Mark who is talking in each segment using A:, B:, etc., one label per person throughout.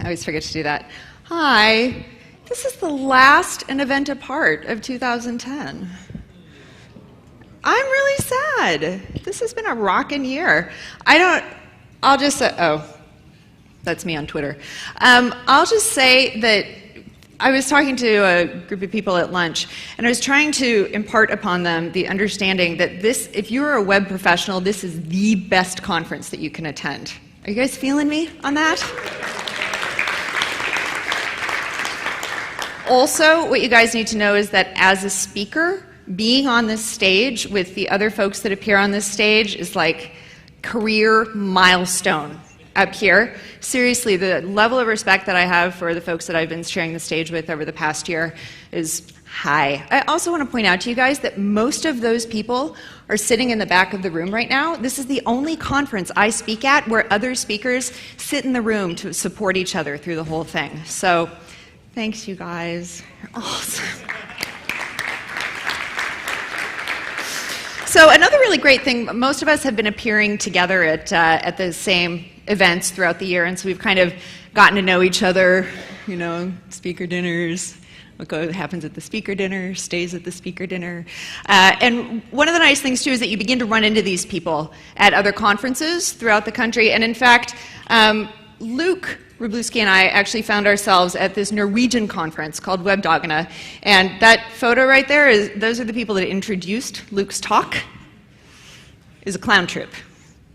A: always forget to do that. Hi. This is the last an event apart of 2010. I'm really sad. This has been a rockin' year. I'll just say, oh, that's me on Twitter. I'll just say that I was talking to a group of people at lunch, and I was trying to impart upon them the understanding that this, if you're a web professional, this is the best conference that you can attend. Are you guys feeling me on that? Also, what you guys need to know is that as a speaker, being on this stage with the other folks that appear on this stage is like career milestone up here. Seriously, the level of respect that I have for the folks that I've been sharing the stage with over the past year is high. I also want to point out to you guys that most of those people are sitting in the back of the room right now. This is the only conference I speak at where other speakers sit in the room to support each other through the whole thing. So, thanks you guys. You're awesome. So another really great thing, most of us have been appearing together at the same events throughout the year, and so we've kind of gotten to know each other, you know, speaker dinners, what happens at the speaker dinner, stays at the speaker dinner. And one of the nice things, too, is that you begin to run into these people at other conferences throughout the country. And in fact, Luke Wroblewski and I actually found ourselves at this Norwegian conference called Webdagene. And that photo right there, those are the people that introduced Luke's talk, is a clown troupe.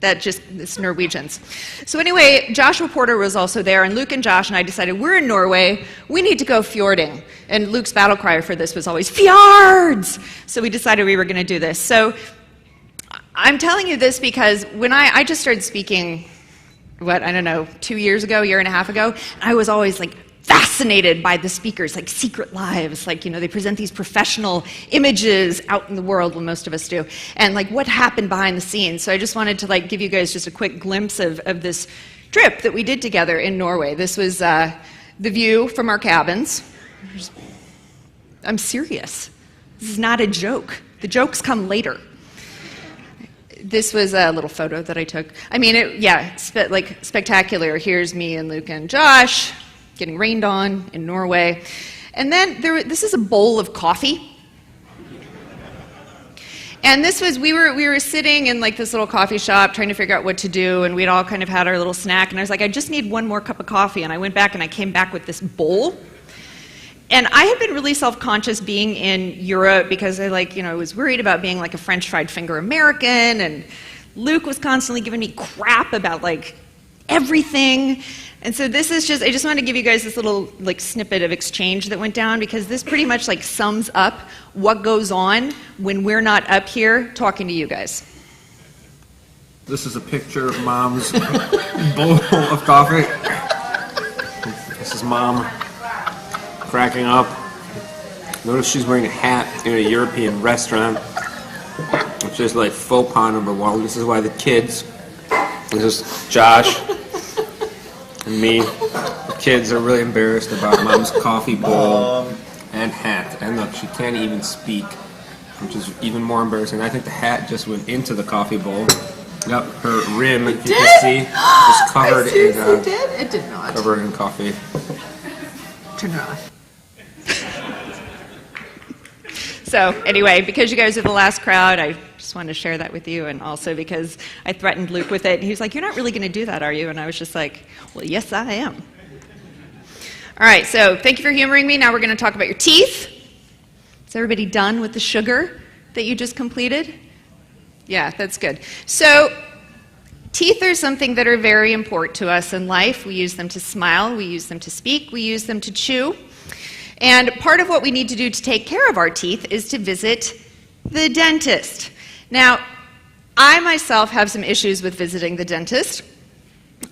A: It's Norwegians. So anyway, Joshua Porter was also there, and Luke and Josh and I decided, we're in Norway, we need to go fjording. And Luke's battle cry for this was always, fjords! So we decided we were going to do this. So I'm telling you this because when I just started speaking, 2 years ago, year and a half ago, I was always like fascinated by the speakers, like secret lives, like, you know, they present these professional images out in the world, well, most of us do, and like what happened behind the scenes. So I just wanted to like give you guys just a quick glimpse of this trip that we did together in Norway. This was the view from our cabins. I'm serious. This is not a joke. The jokes come later. This was a little photo that I took. I mean, spectacular. Here's me and Luke and Josh getting rained on in Norway. And then this is a bowl of coffee. And this was, we were sitting in like this little coffee shop trying to figure out what to do, and we'd all kind of had our little snack, and I was like, I just need one more cup of coffee. And I went back and I came back with this bowl. And I had been really self-conscious being in Europe because I was worried about being like a French fried finger American, and Luke was constantly giving me crap about like everything. And so this is I just wanted to give you guys this little like snippet of exchange that went down, because this pretty much like sums up what goes on when we're not up here talking to you guys.
B: This is a picture of Mom's bowl of coffee. This is Mom cracking up. Notice she's wearing a hat in a European restaurant, which is like faux pas number one. This is why the kids, this is Josh and me, the kids are really embarrassed about Mom's coffee bowl and hat. And look, she can't even speak, which is even more embarrassing. I think the hat just went into the coffee bowl. Yep, her rim, if you can see, is covered
A: It did not.
B: Covered in coffee.
A: Turn it off. So anyway, because you guys are the last crowd, I just wanted to share that with you, and also because I threatened Luke with it, and he was like, you're not really going to do that, are you? And I was just like, well, yes, I am. All right, so thank you for humoring me. Now we're going to talk about your teeth. Is everybody done with the sugar that you just completed? Yeah, that's good. So teeth are something that are very important to us in life. We use them to smile, we use them to speak, we use them to chew. And part of what we need to do to take care of our teeth is to visit the dentist. Now, I myself have some issues with visiting the dentist.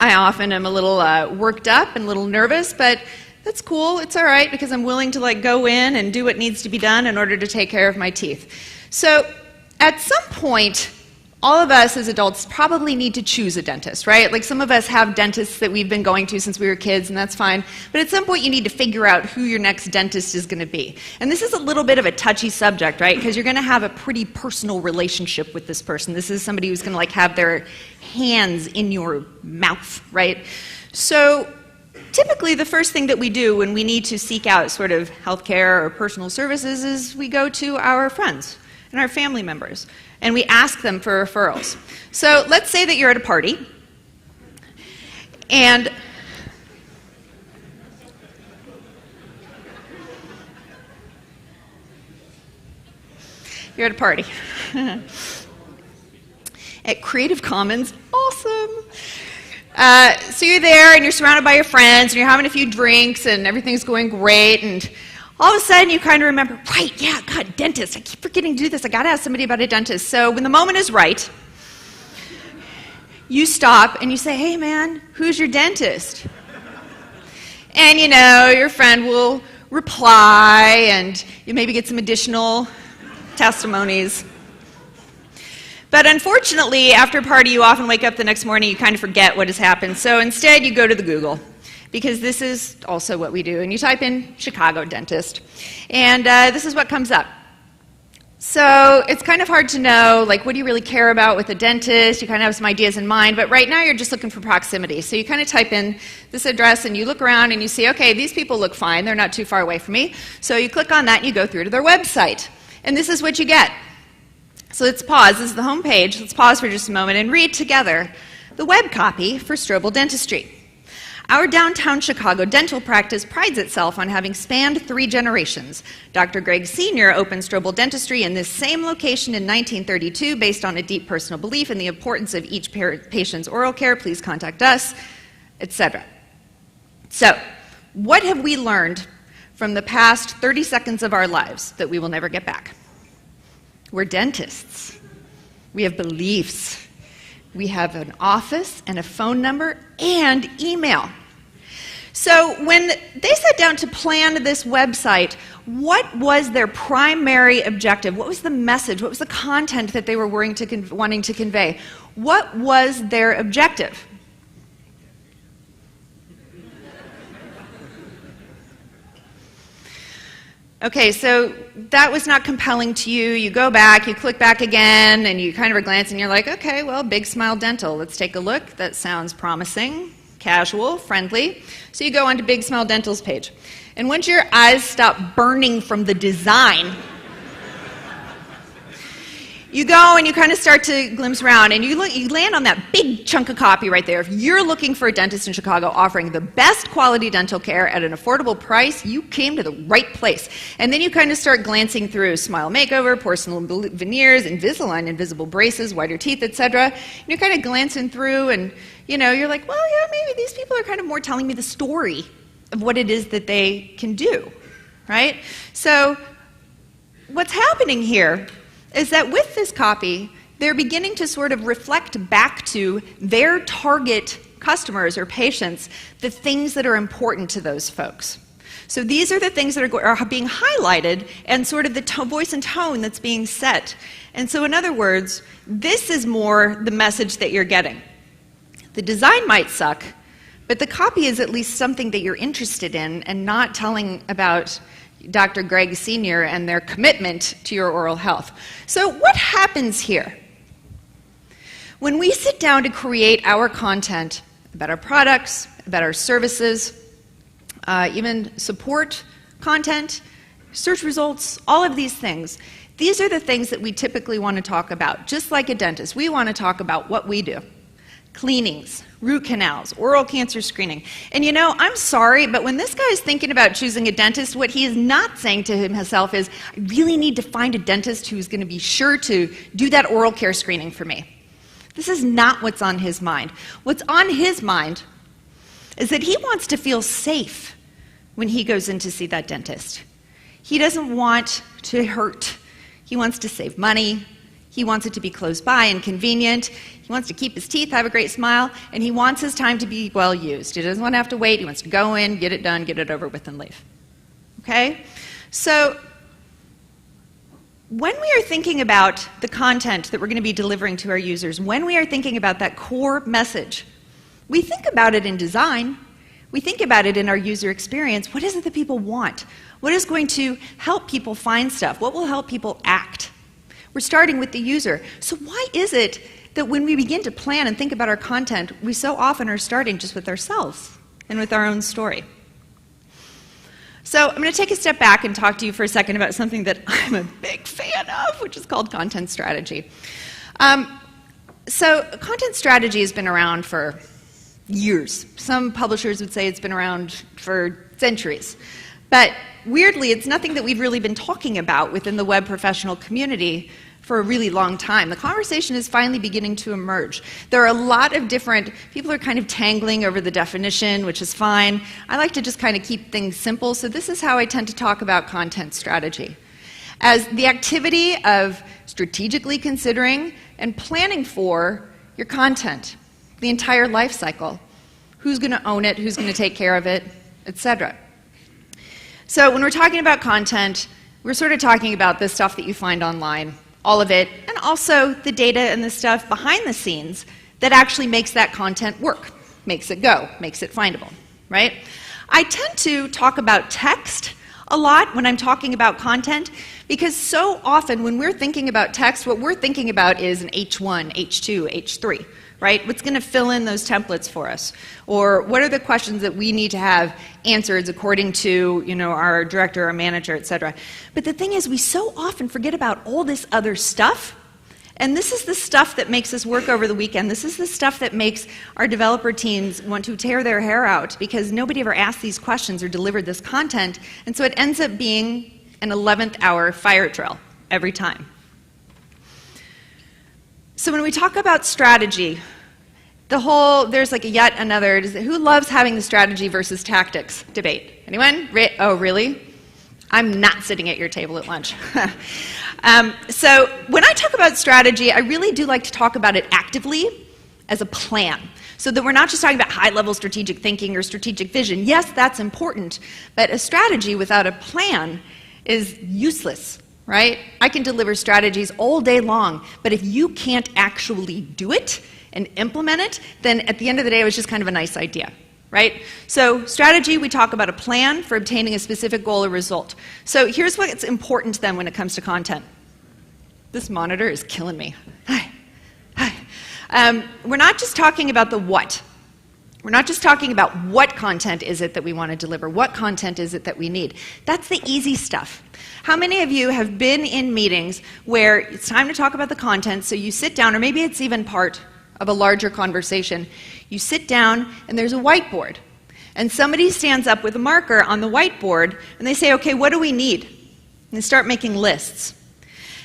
A: I often am a little worked up and a little nervous, but that's cool. It's all right, because I'm willing to like go in and do what needs to be done in order to take care of my teeth. So at some point, all of us as adults probably need to choose a dentist, right? Like some of us have dentists that we've been going to since we were kids, and that's fine. But at some point you need to figure out who your next dentist is going to be. And this is a little bit of a touchy subject, right? Because you're going to have a pretty personal relationship with this person. This is somebody who's going to like have their hands in your mouth, right? So typically the first thing that we do when we need to seek out sort of healthcare or personal services is we go to our friends and our family members, and we ask them for referrals. So let's say that you're at a party, and you're at a party at Creative Commons. Awesome. So you're there and you're surrounded by your friends and you're having a few drinks and everything's going great, and all of a sudden you kind of remember, right, yeah, God, dentist. I keep forgetting to do this. I got to ask somebody about a dentist. So when the moment is right, you stop and you say, hey man, who's your dentist? And you know, your friend will reply and you maybe get some additional testimonies. But unfortunately, after a party, you often wake up the next morning, you kind of forget what has happened. So instead, you go to the Google, because this is also what we do. And you type in Chicago dentist, and this is what comes up. So it's kind of hard to know, like, what do you really care about with a dentist? You kind of have some ideas in mind, but right now you're just looking for proximity. So you kind of type in this address, and you look around, and you see, okay, these people look fine. They're not too far away from me. So you click on that, and you go through to their website. And this is what you get. So let's pause. This is the home page. Let's pause for just a moment and read together the web copy for Strobel Dentistry. Our downtown Chicago dental practice prides itself on having spanned 3 generations. Dr. Greg Sr. opened Strobel Dentistry in this same location in 1932 based on a deep personal belief in the importance of each patient's oral care. Please contact us, etc. So, what have we learned from the past 30 seconds of our lives that we will never get back? We're dentists. We have beliefs. We have an office and a phone number and email. So when they sat down to plan this website, what was their primary objective? What was the message? What was the content that they were wanting to convey? What was their objective? Okay, so that was not compelling to you. You go back, you click back again, and you kind of are glancing, and you're like, okay, well, Big Smile Dental. Let's take a look. That sounds promising, casual, friendly. So you go onto Big Smile Dental's page. And once your eyes stop burning from the design, you go and you kind of start to glimpse around, and you land on that big chunk of copy right there. If you're looking for a dentist in Chicago offering the best quality dental care at an affordable price, you came to the right place. And then you kind of start glancing through Smile Makeover, porcelain veneers, Invisalign, invisible braces, whiter teeth, etc. And you're kind of glancing through, and you know, you're like, well, yeah, maybe these people are kind of more telling me the story of what it is that they can do, right? So what's happening here is that with this copy, they're beginning to sort of reflect back to their target customers or patients the things that are important to those folks. So these are the things that are being highlighted and sort of the voice and tone that's being set. And so in other words, this is more the message that you're getting. The design might suck, but the copy is at least something that you're interested in and not telling about Dr. Greg Sr. and their commitment to your oral health. So what happens here? When we sit down to create our content about our products, about our services, even support content, search results, all of these things, these are the things that we typically want to talk about. Just like a dentist, we want to talk about what we do. Cleanings, root canals, oral cancer screening. And you know, I'm sorry, but when this guy is thinking about choosing a dentist, what he is not saying to himself is, I really need to find a dentist who's going to be sure to do that oral care screening for me. This is not what's on his mind. What's on his mind is that he wants to feel safe when he goes in to see that dentist. He doesn't want to hurt. He wants to save money. He wants it to be close by and convenient. He wants to keep his teeth, have a great smile, and he wants his time to be well used. He doesn't want to have to wait. He wants to go in, get it done, get it over with, and leave. Okay? So when we are thinking about the content that we're going to be delivering to our users, when we are thinking about that core message, we think about it in design. We think about it in our user experience. What is it that people want? What is going to help people find stuff? What will help people act? We're starting with the user. So why is it that when we begin to plan and think about our content, we so often are starting just with ourselves? and with our own story. So I'm going to take a step back and talk to you for a second about something that I'm a big fan of, which is called content strategy. So content strategy has been around for years. Some publishers would say it's been around for centuries. But weirdly, it's nothing that we've really been talking about within the web professional community for a really long time. The conversation is finally beginning to emerge. There are a lot of different, people are kind of tangling over the definition, which is fine. I like to just kind of keep things simple, so this is how I tend to talk about content strategy. As the activity of strategically considering and planning for your content, the entire life cycle. Who's going to own it, who's going to take care of it, etc. So when we're talking about content, we're sort of talking about the stuff that you find online, all of it, and also the data and the stuff behind the scenes that actually makes that content work, makes it go, makes it findable, right? I tend to talk about text a lot when I'm talking about content, because so often when we're thinking about text, what we're thinking about is an H1, H2, H3, right? What's going to fill in those templates for us? Or what are the questions that we need to have answered according to, our director or manager, etc. But the thing is, we so often forget about all this other stuff. And this is the stuff that makes us work over the weekend. This is the stuff that makes our developer teams want to tear their hair out, because nobody ever asked these questions or delivered this content. And so it ends up being an 11th hour fire drill every time. So when we talk about strategy, there's like yet another, who loves having the strategy versus tactics debate? Anyone? Oh, really? I'm not sitting at your table at lunch. So when I talk about strategy, I really do like to talk about it actively as a plan, so that we're not just talking about high-level strategic thinking or strategic vision. Yes, that's important, but a strategy without a plan is useless, right? I can deliver strategies all day long, but if you can't actually do it and implement it, then at the end of the day, it was just kind of a nice idea. Right? So strategy, we talk about a plan for obtaining a specific goal or result. So here's what's important then when it comes to content. This monitor is killing me. Hi. We're not just talking about the what. We're not just talking about what content is it that we want to deliver, what content is it that we need. That's the easy stuff. How many of you have been in meetings where it's time to talk about the content, so you sit down, or maybe it's even part of a larger conversation. You sit down and there's a whiteboard, and somebody stands up with a marker on the whiteboard and they say, okay, what do we need? And they start making lists.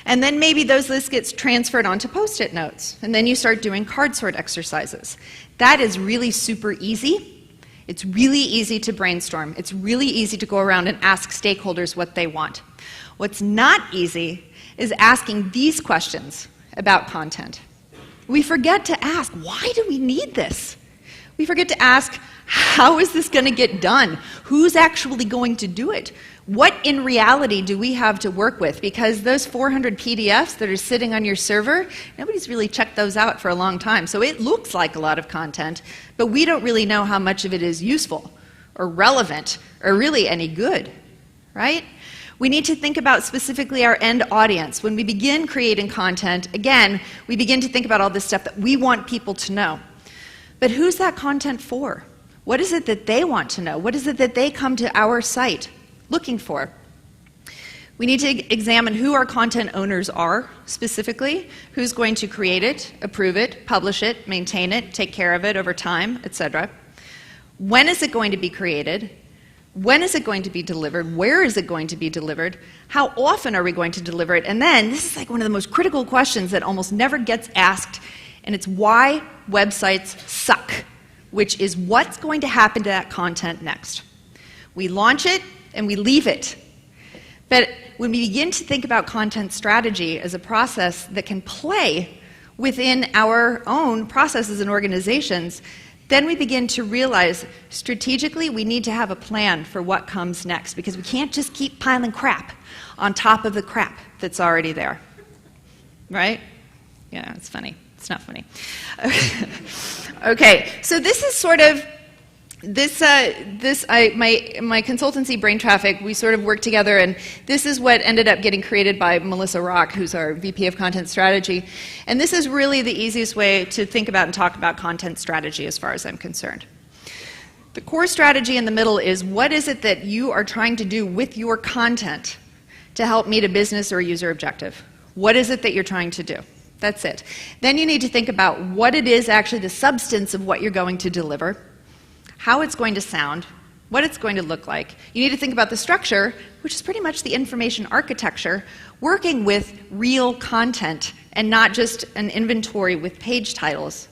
A: And then maybe those lists get transferred onto Post-it notes, and then you start doing card sort exercises. That is really super easy. It's really easy to brainstorm. It's really easy to go around and ask stakeholders what they want. What's not easy is asking these questions about content. We forget to ask, why do we need this? We forget to ask, how is this going to get done? Who's actually going to do it? What in reality do we have to work with? Because those 400 PDFs that are sitting on your server, nobody's really checked those out for a long time. So it looks like a lot of content, but we don't really know how much of it is useful or relevant or really any good, right? We need to think about specifically our end audience. When we begin creating content, again, we begin to think about all this stuff that we want people to know. But who's that content for? What is it that they want to know? What is it that they come to our site looking for? We need to examine who our content owners are specifically, who's going to create it, approve it, publish it, maintain it, take care of it over time, etc. When is it going to be created? When is it going to be delivered? Where is it going to be delivered? How often are we going to deliver it? And then, this is like one of the most critical questions that almost never gets asked, and it's why websites suck, which is what's going to happen to that content next. We launch it and we leave it. But when we begin to think about content strategy as a process that can play within our own processes and organizations, then we begin to realize strategically we need to have a plan for what comes next, because we can't just keep piling crap on top of the crap that's already there. Right? Yeah, it's funny. It's not funny. Okay, so this is sort of my consultancy, Brain Traffic, we sort of worked together, and this is what ended up getting created by Melissa Rock, who's our VP of Content Strategy. And this is really the easiest way to think about and talk about content strategy as far as I'm concerned. The core strategy in the middle is, what is it that you are trying to do with your content to help meet a business or a user objective? What is it that you're trying to do? That's it. Then you need to think about what it is actually the substance of what you're going to deliver, how it's going to sound, what it's going to look like. You need to think about the structure, which is pretty much the information architecture, working with real content and not just an inventory with page titles.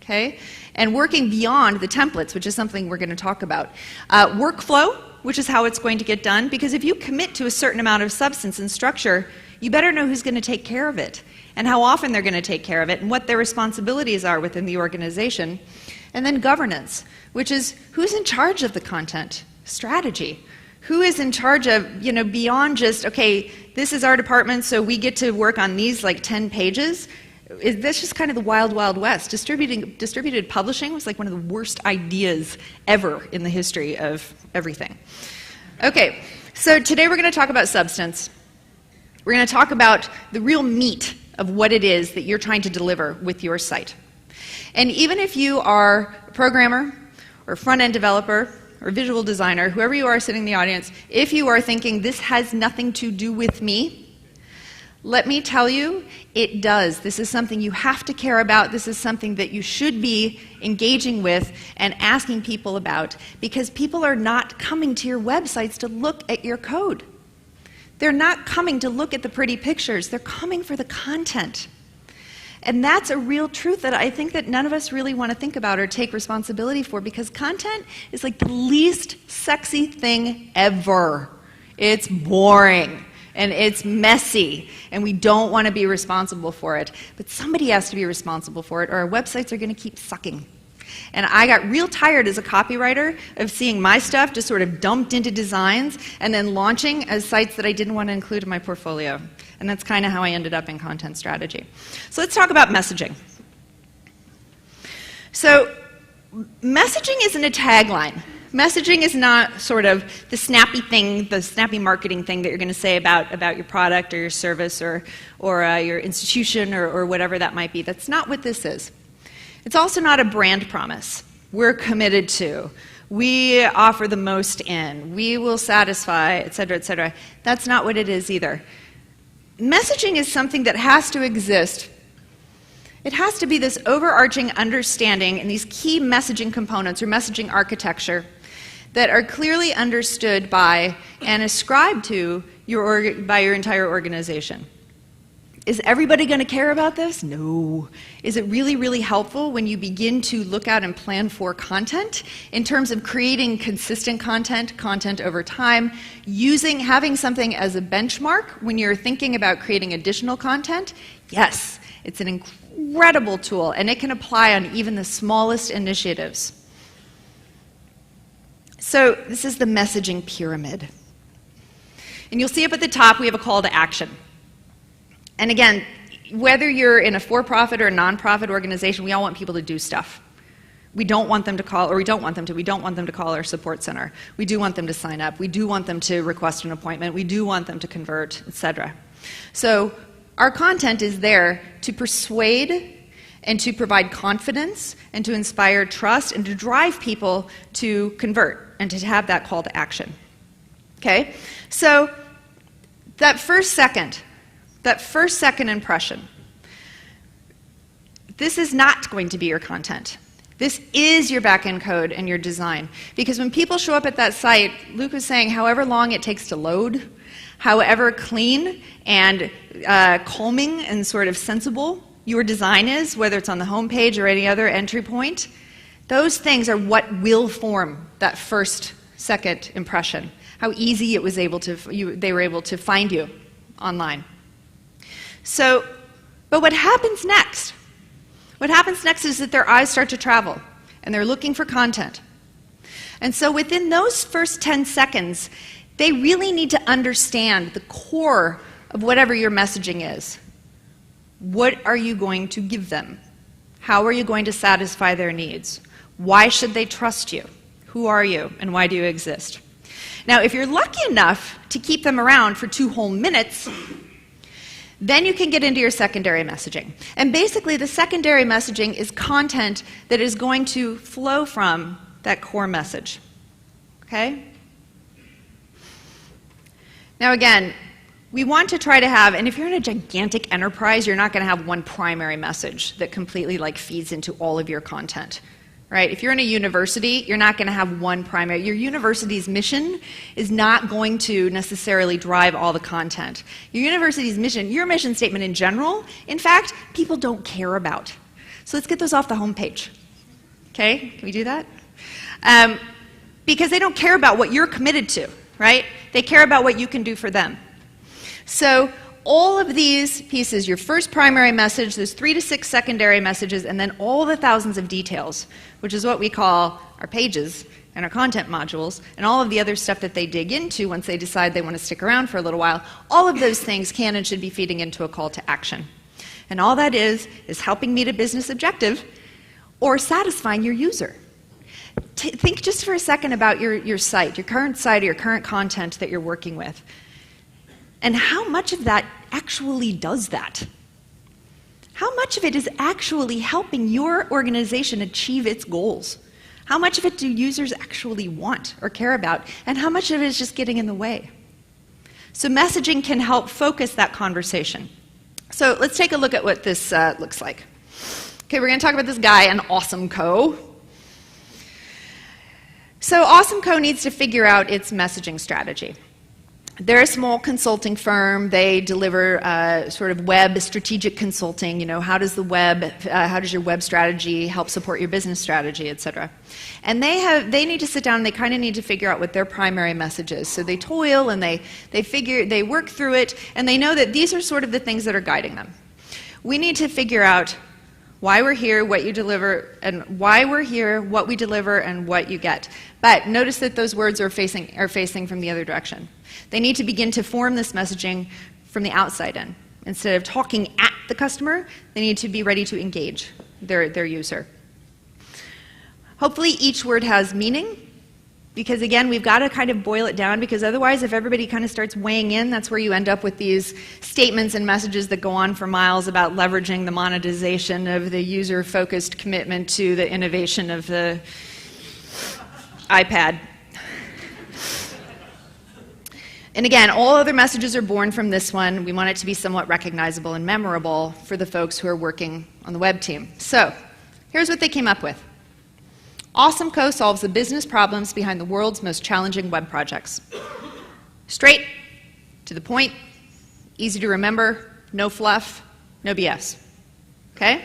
A: Okay? And working beyond the templates, which is something we're going to talk about. Workflow, which is how it's going to get done, because if you commit to a certain amount of substance and structure, you better know who's going to take care of it, and how often they're going to take care of it, and what their responsibilities are within the organization. And then governance, which is who's in charge of the content, strategy. Who is in charge of, beyond just, okay, this is our department, so we get to work on these like 10 pages. That's just kind of the wild, wild west. Distributed publishing was like one of the worst ideas ever in the history of everything. Okay, so today we're going to talk about substance. We're going to talk about the real meat of what it is that you're trying to deliver with your site. And even if you are a programmer or a front-end developer or a visual designer, whoever you are sitting in the audience, if you are thinking this has nothing to do with me, let me tell you, it does. This is something you have to care about. This is something that you should be engaging with and asking people about, because people are not coming to your websites to look at your code. They're not coming to look at the pretty pictures. They're coming for the content. And that's a real truth that I think that none of us really want to think about or take responsibility for, because content is like the least sexy thing ever. It's boring. And it's messy, and we don't want to be responsible for it. But somebody has to be responsible for it, or our websites are going to keep sucking. And I got real tired as a copywriter of seeing my stuff just sort of dumped into designs and then launching as sites that I didn't want to include in my portfolio. And that's kind of how I ended up in content strategy. So let's talk about messaging. So messaging isn't a tagline. Messaging is not sort of the snappy thing, the snappy marketing thing that you're going to say about your product or your service or your institution or whatever that might be. That's not what this is. It's also not a brand promise. We're committed to. We offer the most in. We will satisfy, et cetera, et cetera. That's not what it is either. Messaging is something that has to exist. It has to be this overarching understanding and these key messaging components or messaging architecture that are clearly understood by and ascribed to by your entire organization. Is everybody going to care about this? No. Is it really, really helpful when you begin to look out and plan for content in terms of creating consistent content over time, having something as a benchmark when you're thinking about creating additional content? Yes, it's an incredible tool, and it can apply on even the smallest initiatives. So this is the messaging pyramid. And you'll see up at the top we have a call to action. And again, whether you're in a for-profit or a non-profit organization, we all want people to do stuff. We don't want them to call, or we don't want them to call our support center. We do want them to sign up. We do want them to request an appointment. We do want them to convert, etc. So our content is there to persuade and to provide confidence and to inspire trust and to drive people to convert and to have that call to action. Okay? So that first second impression, this is not going to be your content. This is your back-end code and your design. Because when people show up at that site, Luke was saying, however long it takes to load, however clean and calming and sort of sensible your design is, whether it's on the home page or any other entry point, those things are what will form that second impression. How easy it was they were able to find you online. So, but what happens next? What happens next is that their eyes start to travel, and they're looking for content. And so within those first 10 seconds, they really need to understand the core of whatever your messaging is. What are you going to give them? How are you going to satisfy their needs? Why should they trust you? Who are you, and why do you exist? Now, if you're lucky enough to keep them around for 2 whole minutes, then you can get into your secondary messaging. And basically, the secondary messaging is content that is going to flow from that core message. Okay? Now again, we want to try to have, and if you're in a gigantic enterprise, you're not going to have one primary message that completely feeds into all of your content. Right? If you're in a university, you're not going to have one primary. Your university's mission is not going to necessarily drive all the content. Your university's mission, your mission statement in general, in fact, people don't care about. So let's get those off the homepage. Okay? Can we do that? Because they don't care about what you're committed to, right? They care about what you can do for them. So all of these pieces, your first primary message, there's 3 to 6 secondary messages, and then all the thousands of details, which is what we call our pages and our content modules, and all of the other stuff that they dig into once they decide they want to stick around for a little while. All of those things can and should be feeding into a call to action. And all that is helping meet a business objective or satisfying your user. Think just for a second about your site, your current site or your current content that you're working with. And how much of that actually does that? How much of it is actually helping your organization achieve its goals? How much of it do users actually want or care about? And how much of it is just getting in the way? So messaging can help focus that conversation. So let's take a look at what this looks like. Okay, we're going to talk about this guy, an Awesome Co. So Awesome Co needs to figure out its messaging strategy. They're a small consulting firm. They deliver sort of web strategic consulting. You know, how does your web strategy help support your business strategy, et cetera. And they need to sit down and they kind of need to figure out what their primary message is. So they toil and they work through it, and they know that these are sort of the things that are guiding them. We need to figure out why we're here, what you deliver, and why we're here, what we deliver, and what you get. But notice that those words are facing from the other direction. They need to begin to form this messaging from the outside in. Instead of talking at the customer, they need to be ready to engage their user. Hopefully each word has meaning, because again, we've got to kind of boil it down, because otherwise if everybody kind of starts weighing in, that's where you end up with these statements and messages that go on for miles about leveraging the monetization of the user-focused commitment to the innovation of the iPad. And again, all other messages are born from this one. We want it to be somewhat recognizable and memorable for the folks who are working on the web team. So, here's what they came up with. Awesome Co solves the business problems behind the world's most challenging web projects. Straight, to the point, easy to remember, no fluff, no BS. Okay?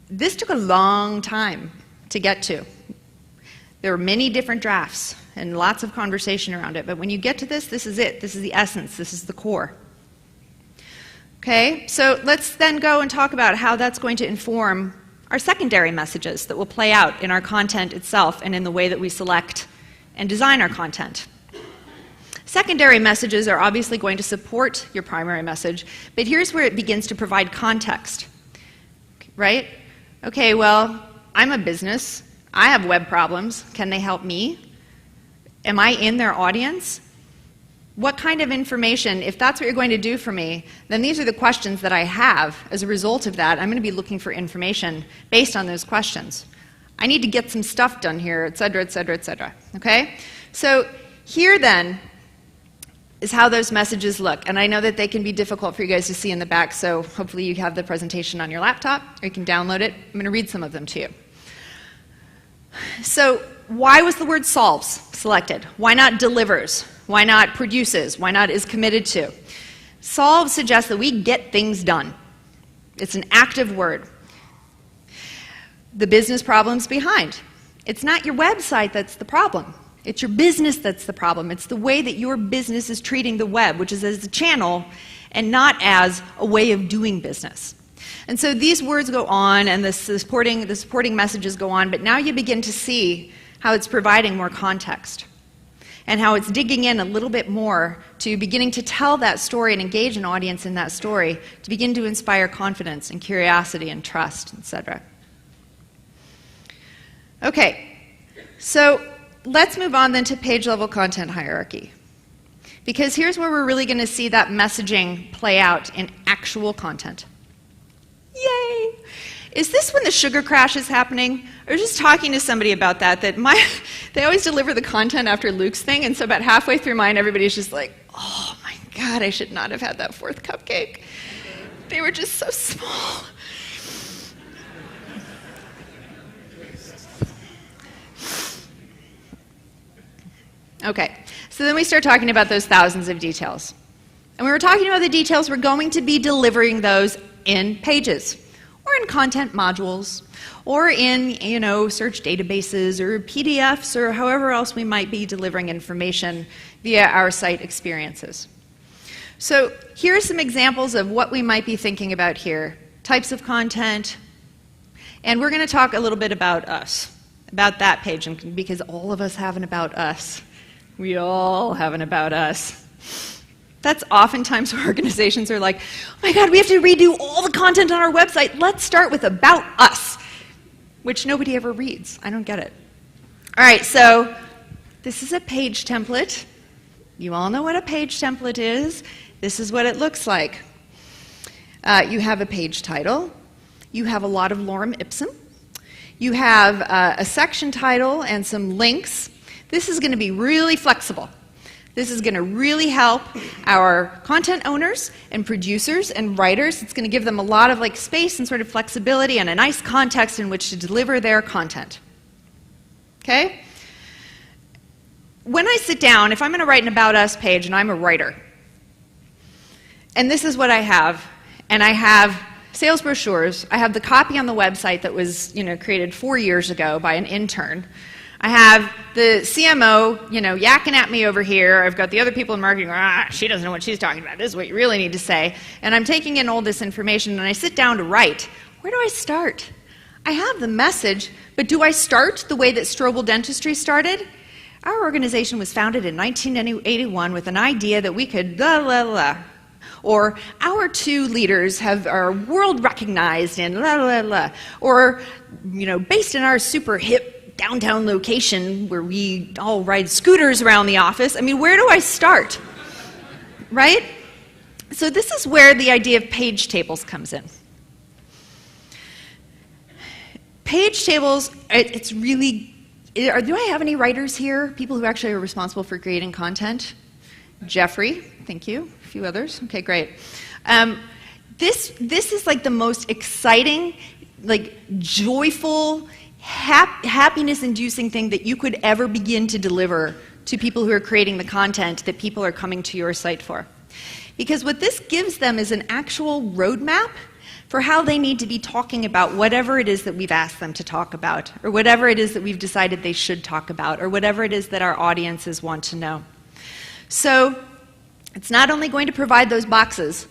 A: This took a long time to get to. There were many different drafts and lots of conversation around it, but when you get to this is it. This is the essence. This is the core. Okay, so let's then go and talk about how that's going to inform our secondary messages that will play out in our content itself and in the way that we select and design our content. Secondary messages are obviously going to support your primary message, but here's where it begins to provide context, right? Okay, well, I'm a business. I have web problems. Can they help me? Am I in their audience? What kind of information, if that's what you're going to do for me, then these are the questions that I have. As a result of that, I'm going to be looking for information based on those questions. I need to get some stuff done here, et cetera, et cetera, et cetera. Okay? So here then is how those messages look. And I know that they can be difficult for you guys to see in the back, so hopefully you have the presentation on your laptop, or you can download it. I'm going to read some of them to you. So why was the word solves selected? Why not delivers? Why not produces? Why not is committed to? Solve suggests that we get things done. It's an active word. The business problems behind. It's not your website that's the problem. It's your business that's the problem. It's the way that your business is treating the web, which is as a channel and not as a way of doing business. And so these words go on, and the supporting messages go on, but now you begin to see how it's providing more context and how it's digging in a little bit more to beginning to tell that story and engage an audience in that story to begin to inspire confidence and curiosity and trust, etc. Okay, so let's move on then to page-level content hierarchy. Because here's where we're really going to see that messaging play out in actual content. Yay! Is this when the sugar crash is happening? I was just talking to somebody about that they always deliver the content after Luke's thing, and so about halfway through mine, everybody's just like, oh my God, I should not have had that 4th cupcake. They were just so small. Okay, so then we start talking about those thousands of details. And we were talking about the details, we're going to be delivering those in pages, or in content modules, or in, search databases, or PDFs, or however else we might be delivering information via our site experiences. So here are some examples of what we might be thinking about here. Types of content, and we're going to talk a little bit about us, about that page, because all of us have an about us. We all have an about us. That's oftentimes where organizations are like, oh my God, we have to redo all the content on our website. Let's start with about us, which nobody ever reads. I don't get it. All right, so this is a page template. You all know what a page template is. This is what it looks like. You have a page title. You have a lot of lorem ipsum. You have a section title and some links. This is going to be really flexible. This is going to really help our content owners and producers and writers. It's going to give them a lot of space and sort of flexibility and a nice context in which to deliver their content. Okay? When I sit down, if I'm going to write an About Us page and I'm a writer, and this is what I have, and I have sales brochures, I have the copy on the website that was created 4 years ago by an intern. I have the CMO, yakking at me over here. I've got the other people in marketing, she doesn't know what she's talking about. This is what you really need to say. And I'm taking in all this information, and I sit down to write. Where do I start? I have the message, but do I start the way that Strobel Dentistry started? Our organization was founded in 1981 with an idea that we could blah, blah, blah. Or our 2 leaders are world recognized in blah, blah, blah. Or, based in our super hip downtown location where we all ride scooters around the office. I mean, where do I start? Right? So this is where the idea of page tables comes in. Page tables, it's really, do I have any writers here? People who actually are responsible for creating content? Jeffrey, thank you. A few others. Okay, great. This is the most exciting, joyful, happiness-inducing thing that you could ever begin to deliver to people who are creating the content that people are coming to your site for. Because what this gives them is an actual roadmap for how they need to be talking about whatever it is that we've asked them to talk about, or whatever it is that we've decided they should talk about, or whatever it is that our audiences want to know. So it's not only going to provide those boxes,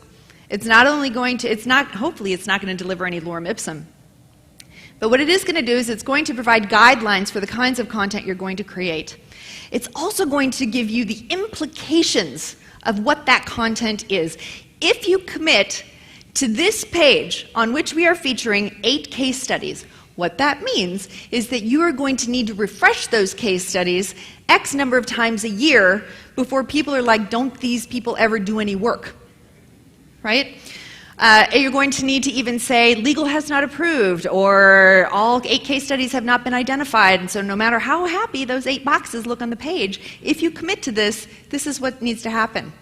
A: hopefully it's not going to deliver any lorem ipsum. But what it is going to do is it's going to provide guidelines for the kinds of content you're going to create. It's also going to give you the implications of what that content is. If you commit to this page on which we are featuring 8 case studies, what that means is that you are going to need to refresh those case studies X number of times a year before people are like, don't these people ever do any work? Right? You're going to need to even say, legal has not approved, or all 8 case studies have not been identified, and so no matter how happy those 8 boxes look on the page, if you commit to this, this is what needs to happen.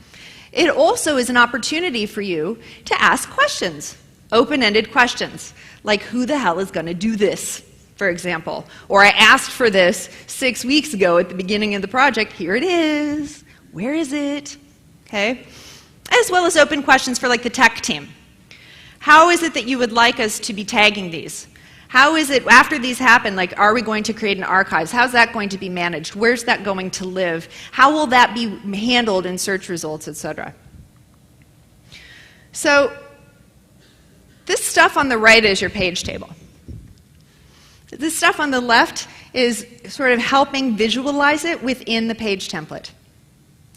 A: It also is an opportunity for you to ask questions, open-ended questions, like who the hell is going to do this, for example? Or I asked for this 6 weeks ago at the beginning of the project, here it is, where is it? Okay? As well as open questions for the tech team. How is it that you would like us to be tagging these? How is it, after these happen, are we going to create an archives? How's that going to be managed? Where's that going to live? How will that be handled in search results, etc.? So, this stuff on the right is your page table. This stuff on the left is sort of helping visualize it within the page template.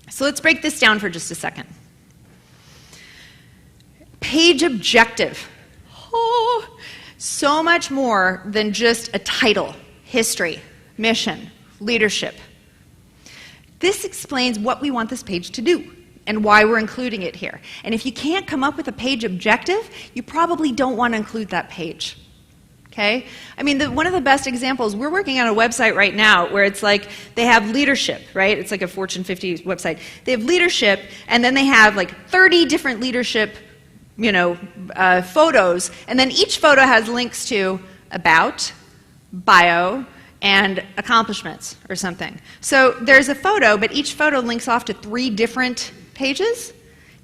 A: So let's break this down for just a second. Page objective. Oh, so much more than just a title, history, mission, leadership. This explains what we want this page to do and why we're including it here. And if you can't come up with a page objective, you probably don't want to include that page. Okay? I mean, one of the best examples, we're working on a website right now where it's like they have leadership, right? It's like a Fortune 50 website. They have leadership, and then they have like 30 different leadership, photos, and then each photo has links to about, bio, and accomplishments or something. So there's a photo, but each photo links off to 3 different pages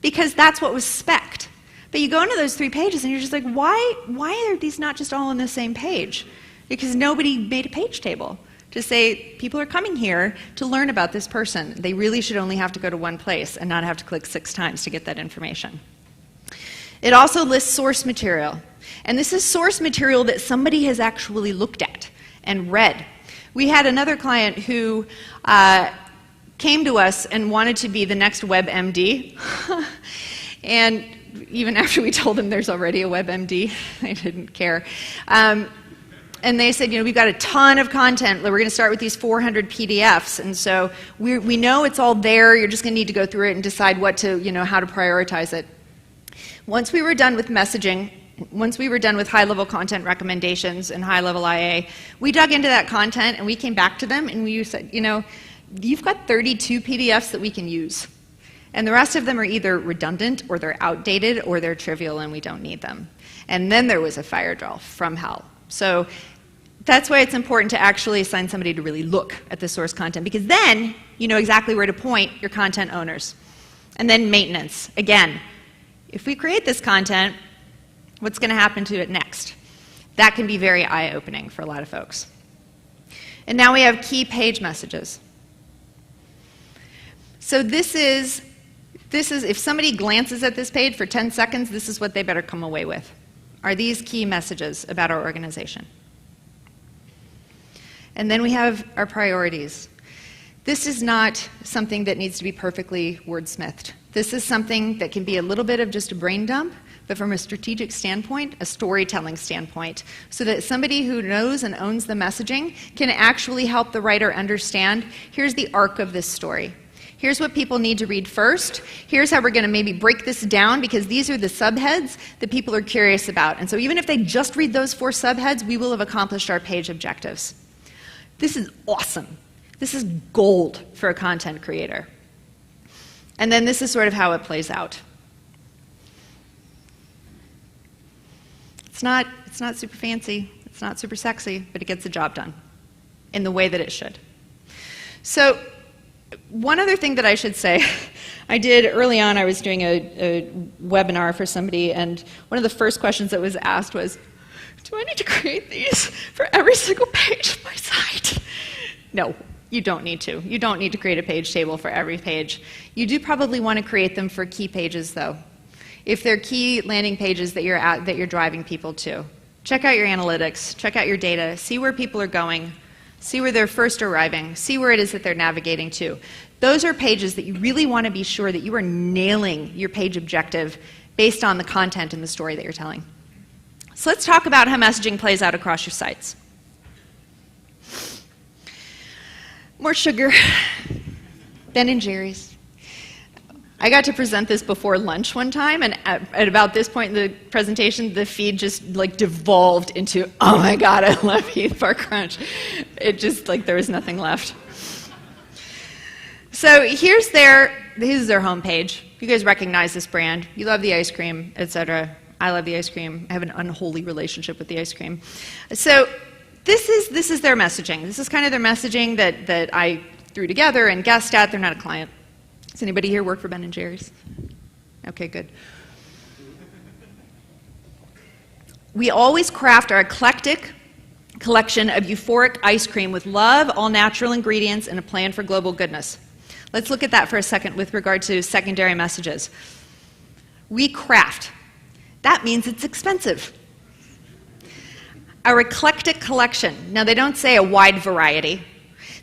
A: because that's what was spec'd. But you go into those 3 pages and you're just like, why are these not just all on the same page? Because nobody made a page table to say people are coming here to learn about this person. They really should only have to go to one place and not have to click 6 times to get that information. It also lists source material. And this is source material that somebody has actually looked at and read. We had another client who came to us and wanted to be the next WebMD. And even after we told them there's already a WebMD, they didn't care. And they said, we've got a ton of content. We're going to start with these 400 PDFs. And so we know it's all there. You're just going to need to go through it and decide what to, how to prioritize it. Once we were done with messaging, once we were done with high-level content recommendations and high-level IA, we dug into that content and we came back to them and we said, you've got 32 PDFs that we can use. And the rest of them are either redundant or they're outdated or they're trivial and we don't need them. And then there was a fire drill from hell. So that's why it's important to actually assign somebody to really look at the source content, because then you know exactly where to point your content owners. And then maintenance. Again, if we create this content, what's going to happen to it next? That can be very eye-opening for a lot of folks. And now we have key page messages. So this is, if somebody glances at this page for 10 seconds, this is what they better come away with. Are these key messages about our organization? And then we have our priorities. This is not something that needs to be perfectly wordsmithed. This is something that can be a little bit of just a brain dump, but from a strategic standpoint, a storytelling standpoint, so that somebody who knows and owns the messaging can actually help the writer understand, here's the arc of this story. Here's what people need to read first. Here's how we're going to maybe break this down, because these are the subheads that people are curious about. And so even if they just read those 4 subheads, we will have accomplished our page objectives. This is awesome. This is gold for a content creator. And then this is sort of how it plays out. It's not super fancy, it's not super sexy, but it gets the job done in the way that it should. So one other thing that I should say, I did early on, I was doing a webinar for somebody, and one of the first questions that was asked was, do I need to create these for every single page of my site? No, you don't need to. You don't need to create a page table for every page. You do probably want to create them for key pages, though. If they're key landing pages that you're driving people to. Check out your analytics, check out your data, see where people are going, see where they're first arriving, see where it is that they're navigating to. Those are pages that you really want to be sure that you are nailing your page objective based on the content and the story that you're telling. So let's talk about how messaging plays out across your sites. More sugar, Ben & Jerry's. I got to present this before lunch one time, and at about this point in the presentation, the feed just like devolved into, oh my God, I love Heath Park Crunch. It just, like, there was nothing left. So this is their homepage. You guys recognize this brand. You love the ice cream, etc. I love the ice cream. I have an unholy relationship with the ice cream. So this is their messaging. This is kind of their messaging that I threw together and guessed at. They're not a client. Does anybody here work for Ben & Jerry's? Okay, good. We always craft our eclectic collection of euphoric ice cream with love, all natural ingredients, and a plan for global goodness. Let's look at that for a second with regard to secondary messages. We craft. That means it's expensive. Our eclectic collection. Now, they don't say a wide variety.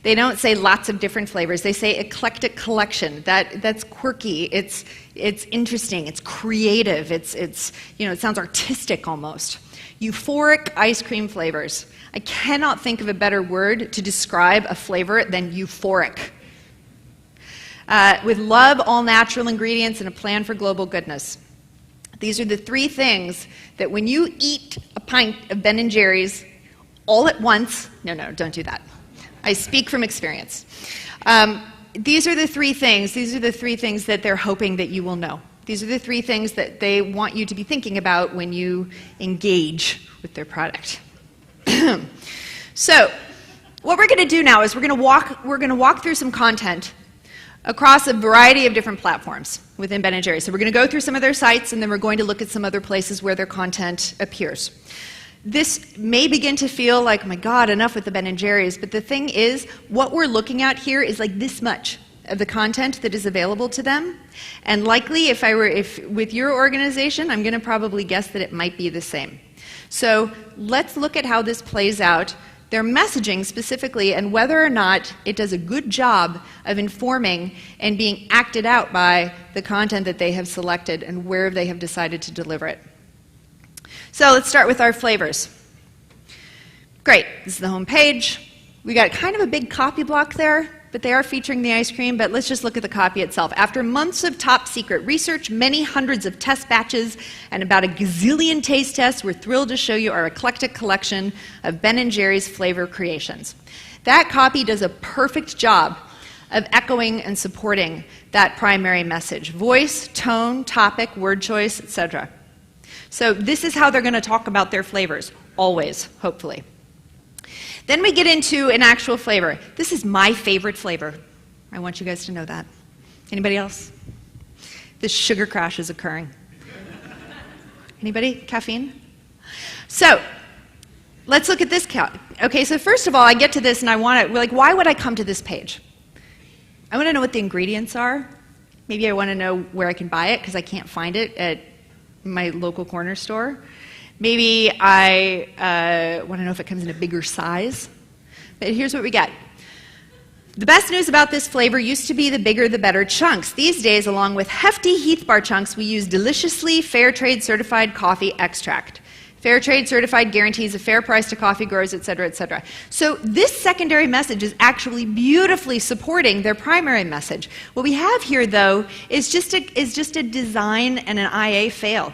A: They don't say lots of different flavors. They say eclectic collection. That's quirky. It's interesting. It's creative. It sounds artistic almost. Euphoric ice cream flavors. I cannot think of a better word to describe a flavor than euphoric. With love, all natural ingredients, and a plan for global goodness. These are the 3 things that when you eat a pint of Ben & Jerry's all at once, no, don't do that. I speak from experience. These are the 3 things. These are the 3 things that they're hoping that you will know. These are the 3 things that they want you to be thinking about when you engage with their product. So, what we're going to do now is we're going to walk through some content across a variety of different platforms within Ben & Jerry's. So we're going to go through some of their sites, and then we're going to look at some other places where their content appears. This may begin to feel like, oh my God, enough with the Ben & Jerry's, but the thing is, what we're looking at here is like this much of the content that is available to them. And likely, if with your organization, I'm going to probably guess that it might be the same. So let's look at how this plays out, their messaging specifically, and whether or not it does a good job of informing and being acted out by the content that they have selected and where they have decided to deliver it. So let's start with our flavors. Great, this is the home page. We got kind of a big copy block there, but they are featuring the ice cream, but let's just look at the copy itself. After months of top secret research, many hundreds of test batches, and about a gazillion taste tests, we're thrilled to show you our eclectic collection of Ben & Jerry's flavor creations. That copy does a perfect job of echoing and supporting that primary message. Voice, tone, topic, word choice, etc. So this is how they're going to talk about their flavors, always, hopefully. Then we get into an actual flavor. This is my favorite flavor. I want you guys to know that. Anybody else? This sugar crash is occurring. Anybody? Caffeine? So, let's look at this. Okay, so first of all, I get to this and I want to, like, why would I come to this page? I want to know what the ingredients are. Maybe I want to know where I can buy it because I can't find it at my local corner store. Maybe I want to know if it comes in a bigger size. But here's what we get. The best news about this flavor used to be the bigger the better chunks. These days, along with hefty Heath Bar chunks, we use deliciously fair trade certified coffee extract. Fair trade certified guarantees a fair price to coffee growers, etc., etc. So this secondary message is actually beautifully supporting their primary message. What we have here, though, is just a design and an IA fail.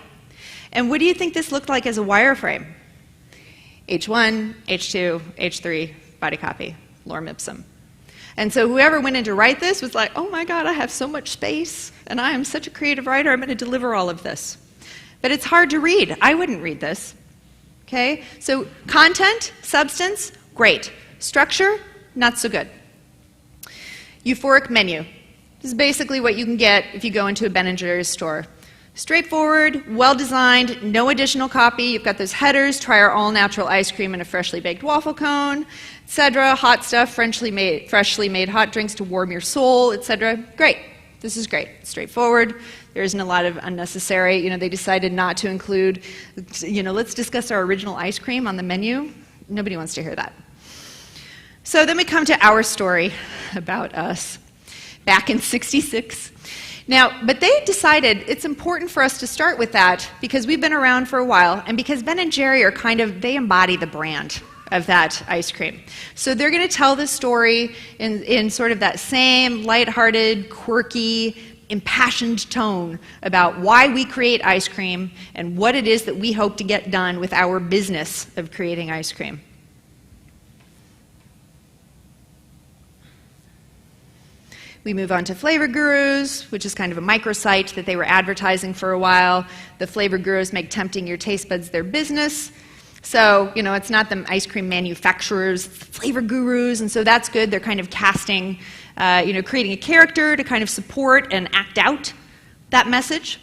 A: And what do you think this looked like as a wireframe? H1, H2, H3, body copy, lorem ipsum. And so whoever went in to write this was like, oh my God, I have so much space, and I am such a creative writer, I'm going to deliver all of this. But it's hard to read. I wouldn't read this. Okay? So content, substance, great. Structure, not so good. Euphoric menu. This is basically what you can get if you go into a Ben & Jerry's store. Straightforward, well-designed, no additional copy. You've got those headers, try our all-natural ice cream and a freshly baked waffle cone, etc. Hot stuff, freshly made hot drinks to warm your soul, etc. Great. This is great. Straightforward. There isn't a lot of unnecessary. They decided not to include, let's discuss our original ice cream on the menu. Nobody wants to hear that. So then we come to our story about us back in '66. Now, but they decided it's important for us to start with that because we've been around for a while and because Ben & Jerry are they embody the brand of that ice cream. So they're going to tell the story in sort of that same lighthearted, quirky, impassioned tone about why we create ice cream and what it is that we hope to get done with our business of creating ice cream. We move on to Flavor Gurus, which is kind of a microsite that they were advertising for a while. The Flavor Gurus make tempting your taste buds their business. So, it's not the ice cream manufacturers, it's the Flavor Gurus, and so that's good. They're kind of casting, creating a character to kind of support and act out that message.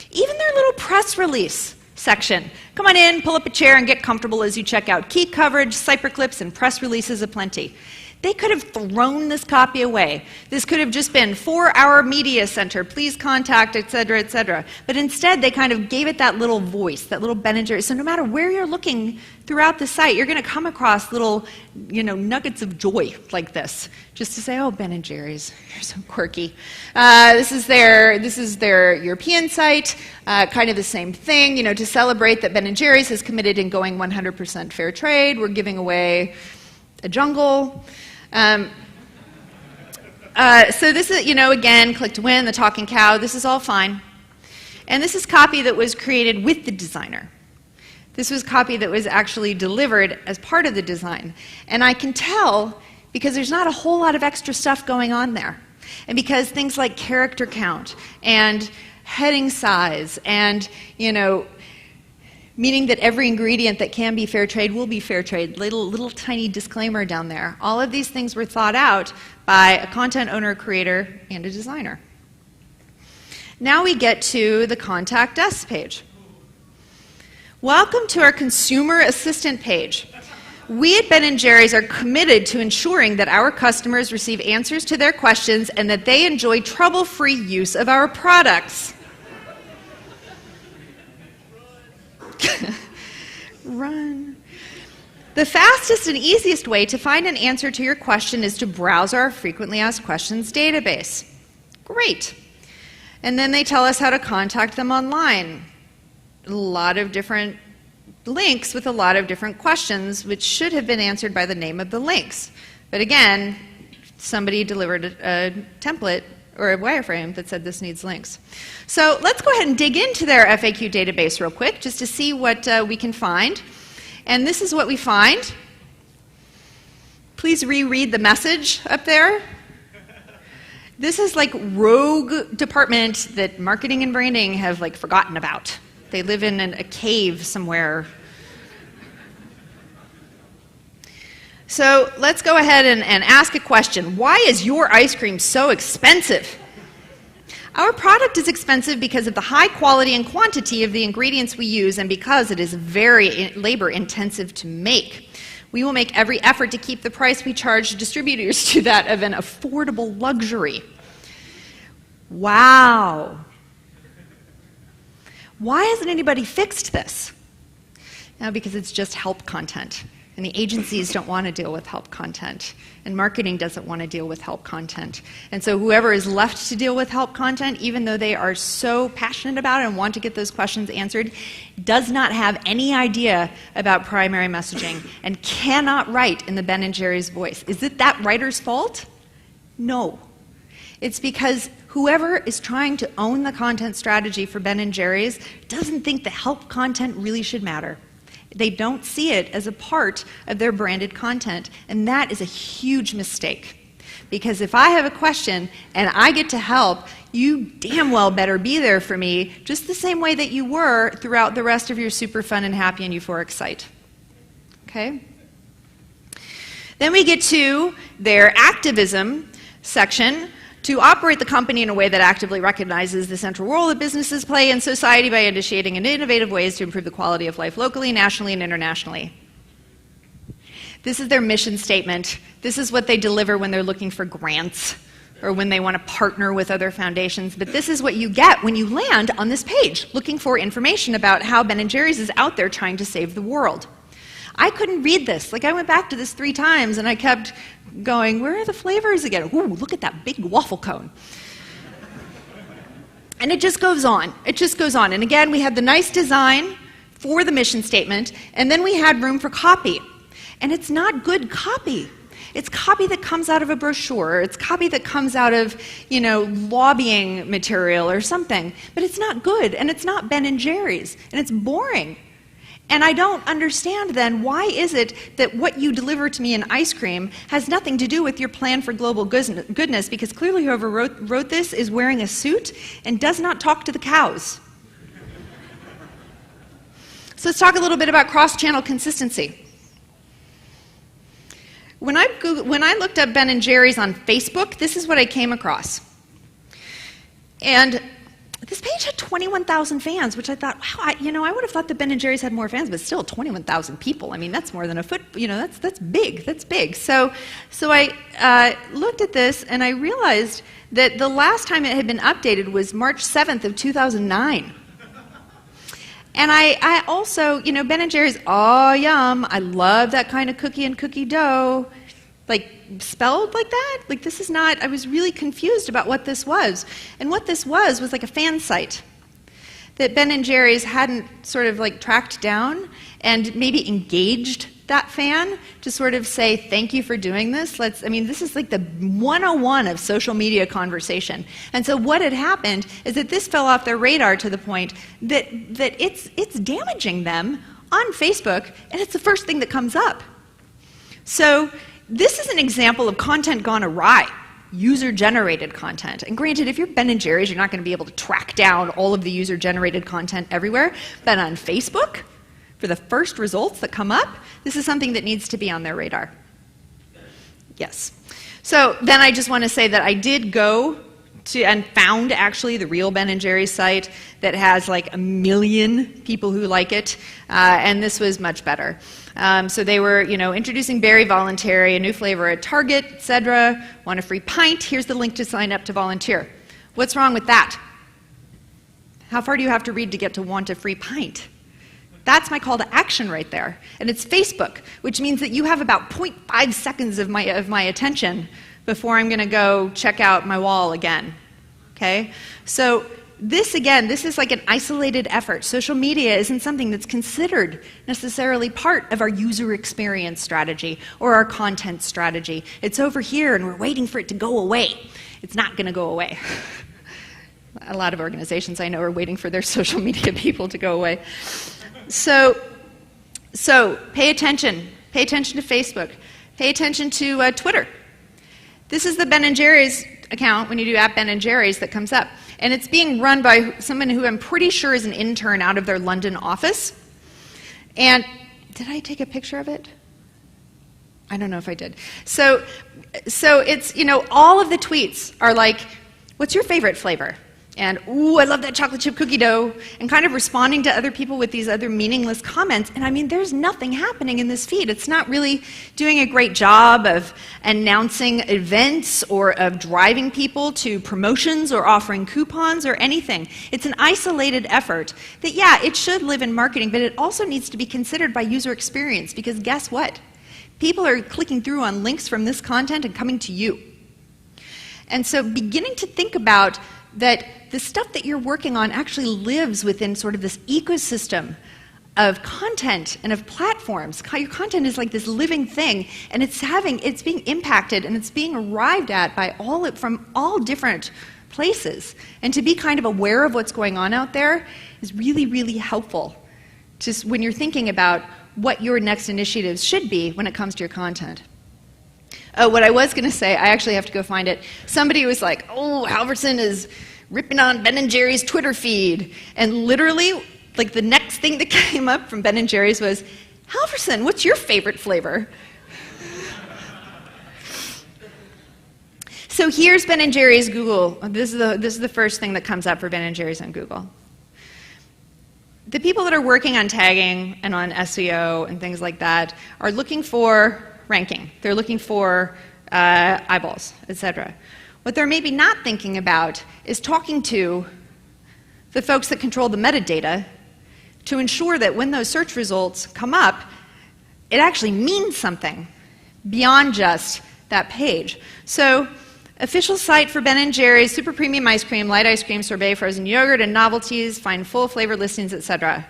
A: Even their little press release section. Come on in, pull up a chair, and get comfortable as you check out. Key coverage, cyper clips, and press releases aplenty. They could have thrown this copy away. This could have just been 4-hour media center, please contact, etc., etc. But instead, they kind of gave it that little voice, that little Ben & Jerry's. So no matter where you're looking throughout the site, you're going to come across little, nuggets of joy like this, just to say, oh, Ben & Jerry's, you're so quirky. This is their European site, kind of the same thing, to celebrate that Ben & Jerry's has committed in going 100% fair trade. We're giving away a jungle. So this is, again, click to win, the talking cow. This is all fine. And this is copy that was created with the designer. This was copy that was actually delivered as part of the design. And I can tell because there's not a whole lot of extra stuff going on there. And because things like character count and heading size and, meaning that every ingredient that can be fair trade will be fair trade, little tiny disclaimer down there. All of these things were thought out by a content owner, creator, and a designer. Now we get to the Contact Us page. Welcome to our Consumer Assistant page. We at Ben & Jerry's are committed to ensuring that our customers receive answers to their questions and that they enjoy trouble-free use of our products. Run. The fastest and easiest way to find an answer to your question is to browse our frequently asked questions database. Great. And then they tell us how to contact them online. A lot of different links with a lot of different questions, which should have been answered by the name of the links. But again, somebody delivered a template or a wireframe that said this needs links. So let's go ahead and dig into their FAQ database real quick just to see what we can find. And this is what we find. Please reread the message up there. This is like rogue department that marketing and branding have forgotten about. They live in a cave somewhere. So let's go ahead and ask a question. Why is your ice cream so expensive? Our product is expensive because of the high quality and quantity of the ingredients we use and because it is very labor intensive to make. We will make every effort to keep the price we charge distributors to that of an affordable luxury. Wow. Why hasn't anybody fixed this? No, because it's just help content. And the agencies don't want to deal with help content. And marketing doesn't want to deal with help content. And so whoever is left to deal with help content, even though they are so passionate about it and want to get those questions answered, does not have any idea about primary messaging and cannot write in the Ben & Jerry's voice. Is it that writer's fault? No. It's because whoever is trying to own the content strategy for Ben & Jerry's doesn't think the help content really should matter. They don't see it as a part of their branded content, and that is a huge mistake. Because if I have a question and I get to help, you damn well better be there for me just the same way that you were throughout the rest of your super fun and happy and euphoric site. Okay? Then we get to their activism section. To operate the company in a way that actively recognizes the central role that businesses play in society by initiating innovative ways to improve the quality of life locally, nationally, and internationally. This is their mission statement. This is what they deliver when they're looking for grants or when they want to partner with other foundations. But this is what you get when you land on this page, looking for information about how Ben & Jerry's is out there trying to save the world. I couldn't read this. I went back to this 3 times and I kept going, where are the flavors again? Ooh, look at that big waffle cone. And it just goes on. It just goes on. And again, we had the nice design for the mission statement, and then we had room for copy. And it's not good copy. It's copy that comes out of a brochure. It's copy that comes out of, lobbying material or something. But it's not good, and it's not Ben & Jerry's, and it's boring. And I don't understand then, why is it that what you deliver to me in ice cream has nothing to do with your plan for global goodness, because clearly whoever wrote this is wearing a suit and does not talk to the cows. So let's talk a little bit about cross-channel consistency. When I looked up Ben & Jerry's on Facebook, this is what I came across. And this page had 21,000 fans, which I thought, wow, I would have thought that Ben & Jerry's had more fans, but still 21,000 people. I mean, that's more than a foot, that's big, that's big. So I looked at this and I realized that the last time it had been updated was March 7th of 2009. And I also, Ben & Jerry's, oh, yum, I love that kind of cookie and cookie dough. Spelled like that? This is not, I was really confused about what this was. And what this was like a fan site that Ben & Jerry's hadn't sort of tracked down and maybe engaged that fan to sort of say, thank you for doing this. This is like the 101 of social media conversation. And so what had happened is that this fell off their radar to the point that it's damaging them on Facebook, and it's the first thing that comes up. So this is an example of content gone awry. User-generated content. And granted, if you're Ben & Jerry's, you're not going to be able to track down all of the user-generated content everywhere. But on Facebook, for the first results that come up, this is something that needs to be on their radar. Yes. So then I just want to say that I did go to and found actually the real Ben & Jerry's site that has like 1 million people who like it, and this was much better. So they were, introducing berry voluntary, a new flavor at Target, etc. Want a free pint? Here's the link to sign up to volunteer. What's wrong with that? How far do you have to read to get to want a free pint? That's my call to action right there. And it's Facebook, which means that you have about 0.5 seconds of my attention before I'm going to go check out my wall again. Okay? So this is like an isolated effort. Social media isn't something that's considered necessarily part of our user experience strategy or our content strategy. It's over here and we're waiting for it to go away. It's not going to go away. A lot of organizations I know are waiting for their social media people to go away. So pay attention. Pay attention to Facebook. Pay attention to Twitter. This is the Ben & Jerry's account when you do @Ben & Jerry's that comes up. And it's being run by someone who I'm pretty sure is an intern out of their London office. And did I take a picture of it? I don't know if I did. So it's, all of the tweets are like, what's your favorite flavor? And, ooh, I love that chocolate chip cookie dough, and kind of responding to other people with these other meaningless comments. And there's nothing happening in this feed. It's not really doing a great job of announcing events or of driving people to promotions or offering coupons or anything. It's an isolated effort that, yeah, it should live in marketing, but it also needs to be considered by user experience, because guess what? People are clicking through on links from this content and coming to you. And so beginning to think about that the stuff that you're working on actually lives within sort of this ecosystem of content and of platforms. Your content is like this living thing, and it's being impacted and it's being arrived at by from all different places. And to be kind of aware of what's going on out there is really, really helpful just when you're thinking about what your next initiatives should be when it comes to your content. Oh, what I was going to say, I actually have to go find it. Somebody was like, oh, Halverson is ripping on Ben & Jerry's Twitter feed. And literally, like the next thing that came up from Ben & Jerry's was, Halverson, what's your favorite flavor? So here's Ben & Jerry's Google. This is the first thing that comes up for Ben & Jerry's on Google. The people that are working on tagging and on SEO and things like that are looking for ranking. They're looking for eyeballs, etc. What they're maybe not thinking about is talking to the folks that control the metadata to ensure that when those search results come up, it actually means something beyond just that page. So, official site for Ben & Jerry's, super premium ice cream, light ice cream, sorbet, frozen yogurt, and novelties, find full flavor listings, etc.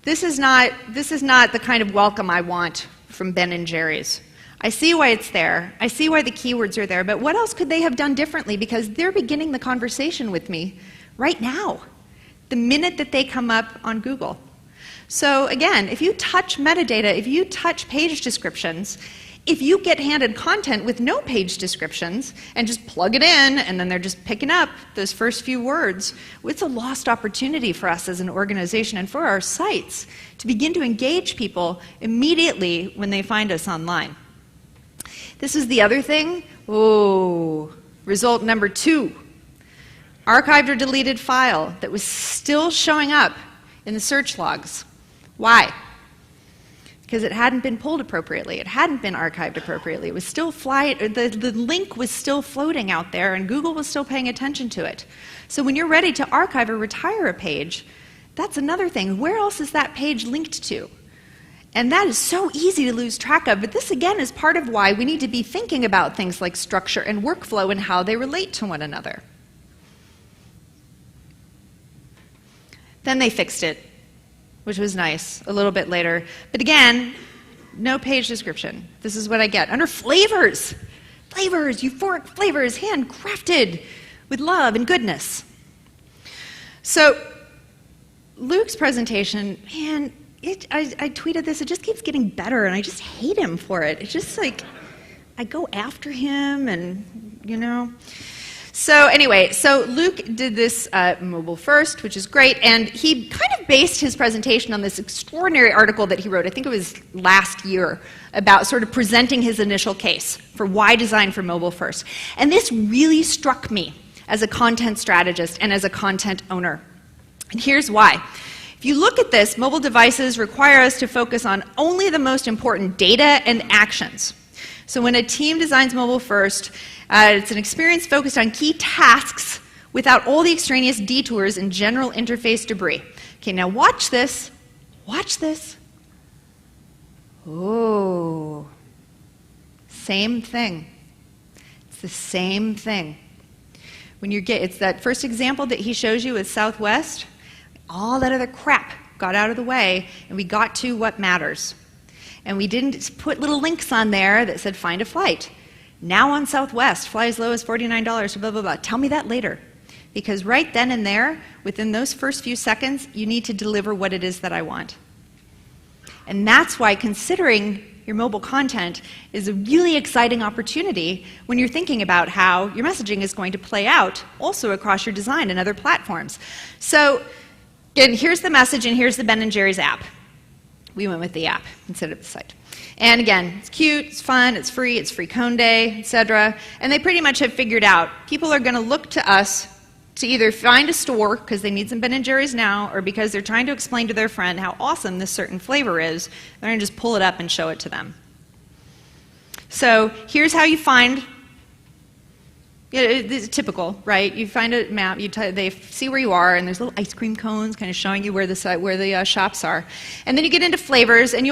A: This is not the kind of welcome I want from Ben & Jerry's. I see why it's there. I see why the keywords are there, but what else could they have done differently? Because they're beginning the conversation with me right now, the minute that they come up on Google. So again, if you touch metadata, if you touch page descriptions, if you get handed content with no page descriptions and just plug it in and then they're just picking up those first few words, it's a lost opportunity for us as an organization and for our sites to begin to engage people immediately when they find us online. This is the other thing. Oh, result number 2. Archived or deleted file that was still showing up in the search logs. Why? Because it hadn't been pulled appropriately. It hadn't been archived appropriately. It was still the link was still floating out there, and Google was still paying attention to it. So when you're ready to archive or retire a page, that's another thing. Where else is that page linked to? And that is so easy to lose track of. But this, again, is part of why we need to be thinking about things like structure and workflow and how they relate to one another. Then they fixed it, which was nice, a little bit later. But again, no page description. This is what I get. Under flavors, euphoric flavors, handcrafted with love and goodness. So Luke's presentation, man, I tweeted this, it just keeps getting better, and I just hate him for it. It's just like, I go after him, and, you know. So anyway, so Luke did this mobile first, which is great, and he kind of based his presentation on this extraordinary article that he wrote, I think it was last year, about sort of presenting his initial case for why design for mobile first. And this really struck me as a content strategist and as a content owner. And here's why. If you look at this, mobile devices require us to focus on only the most important data and actions. So when a team designs mobile first, it's an experience focused on key tasks without all the extraneous detours and general interface debris. Okay, now watch this. Watch this. Oh, same thing. It's the same thing. When it's that first example that he shows you with Southwest, all that other crap got out of the way, and we got to what matters. And we didn't put little links on there that said find a flight. Now on Southwest, fly as low as $49, blah, blah, blah. Tell me that later. Because right then and there, within those first few seconds, you need to deliver what it is that I want. And that's why considering your mobile content is a really exciting opportunity when you're thinking about how your messaging is going to play out also across your design and other platforms. So, again, here's the message and here's the Ben & Jerry's app. We went with the app instead of the site. And again, it's cute, it's fun, it's free Cone Day, etc. And they pretty much have figured out people are going to look to us to either find a store because they need some Ben & Jerry's now, or because they're trying to explain to their friend how awesome this certain flavor is. They're going to just pull it up and show it to them. So here's how you find. It's typical, right? You find a map, they see where you are, and there's little ice cream cones kind of showing you where the shops are. And then you get into flavors, and